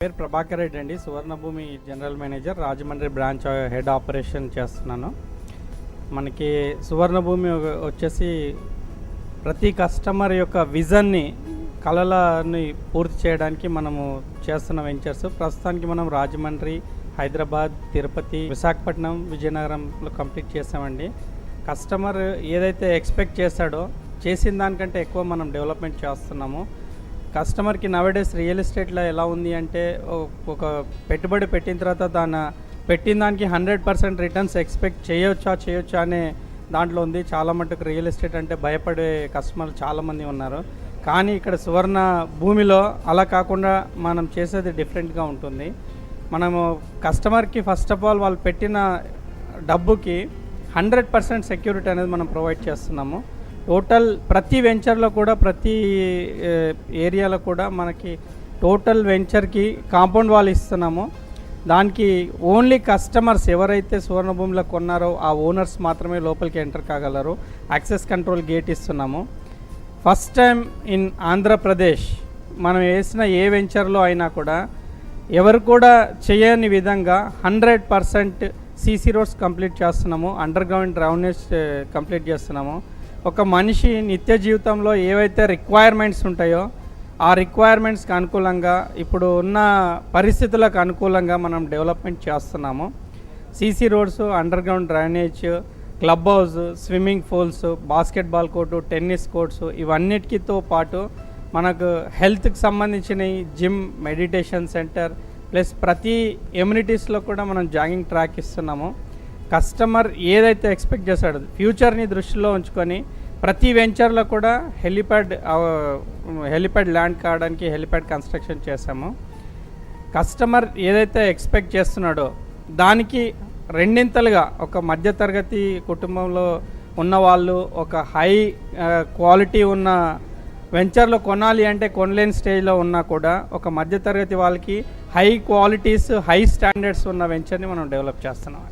పేరు ప్రభాకర్ రెడ్డి అండి. Suvarnabhumi general manager, Rajahmundry branch head operation చేస్తున్నాను. మనకి సువర్ణభూమి వచ్చేసి ప్రతి కస్టమర్ యొక్క విజన్ని, కళలని పూర్తి చేయడానికి మనము చేస్తున్న వెంచర్స్. ప్రస్తుతానికి మనం రాజమండ్రి, హైదరాబాద్, తిరుపతి, విశాఖపట్నం, విజయనగరంలో కంప్లీట్ చేసామండి. కస్టమర్ ఏదైతే ఎక్స్పెక్ట్ చేశాడో చేసిన దానికంటే ఎక్కువ మనం డెవలప్మెంట్ చేస్తున్నాము. కస్టమర్కి నవేడేస్ రియల్ ఎస్టేట్లో ఎలా ఉంది అంటే, ఒక పెట్టుబడి పెట్టిన తర్వాత పెట్టిన దానికి 100% రిటర్న్స్ ఎక్స్పెక్ట్ చేయొచ్చా అనే దాంట్లో ఉంది. చాలా మటుకు రియల్ ఎస్టేట్ అంటే భయపడే కస్టమర్లు చాలామంది ఉన్నారు. కానీ ఇక్కడ సువర్ణ భూమిలో అలా కాకుండా మనం చేసేది డిఫరెంట్గా ఉంటుంది. మనము కస్టమర్కి ఫస్ట్ ఆఫ్ ఆల్ వాళ్ళు పెట్టిన డబ్బుకి 100% సెక్యూరిటీ అనేది మనం ప్రొవైడ్ చేస్తున్నాము. టోటల్ ప్రతి వెంచర్లో కూడా, ప్రతి ఏరియాలో కూడా మనకి టోటల్ వెంచర్కి కాంపౌండ్ వాల్ ఇస్తున్నాము. దానికి ఓన్లీ కస్టమర్స్ ఎవరైతే సువర్ణభూమిలో కొన్నారో ఆ ఓనర్స్ మాత్రమే లోపలికి ఎంటర్ కాగలరు. యాక్సెస్ కంట్రోల్ గేట్ ఇస్తున్నాము. ఫస్ట్ టైం ఇన్ ఆంధ్రప్రదేశ్ మనం వేసిన ఏ వెంచర్లో అయినా కూడా ఎవరు కూడా చేయని విధంగా 100% సీసీ రోడ్స్ కంప్లీట్ చేస్తున్నాము. అండర్ గ్రౌండ్ డ్రైనేజ్ కంప్లీట్ చేస్తున్నాము. ఒక మనిషి నిత్య జీవితంలో ఏవైతే రిక్వైర్మెంట్స్ ఉంటాయో ఆ రిక్వైర్మెంట్స్కి అనుకూలంగా, ఇప్పుడు ఉన్న పరిస్థితులకు అనుకూలంగా మనం డెవలప్మెంట్ చేస్తున్నాము. CC roads, under ground drainage, club house, swimming pools, basketball court, tennis courts, ఇవన్నిటితో పాటు మనకు హెల్త్కి సంబంధించిన జిమ్, మెడిటేషన్ సెంటర్, ప్లస్ ప్రతి ఎమ్యూనిటీస్లో కూడా మనం జాగింగ్ ట్రాక్ ఇస్తున్నాము. కస్టమర్ ఏదైతే ఎక్స్పెక్ట్ చేశాడో ఫ్యూచర్ని దృష్టిలో ఉంచుకొని ప్రతి వెంచర్లో కూడా హెలిప్యాడ్ ల్యాండ్ కావడానికి హెలిప్యాడ్ కన్స్ట్రక్షన్ చేశాము. కస్టమర్ ఏదైతే ఎక్స్పెక్ట్ చేస్తున్నాడో దానికి రెండింతలుగా, ఒక మధ్యతరగతి కుటుంబంలో ఉన్నవాళ్ళు ఒక హై క్వాలిటీ ఉన్న వెంచర్లో కొనాలి అంటే కొనలేని స్టేజ్లో ఉన్నా కూడా ఒక మధ్యతరగతి వాళ్ళకి హై క్వాలిటీస్, హై స్టాండర్డ్స్ ఉన్న వెంచర్ని మనం డెవలప్ చేస్తున్నాం.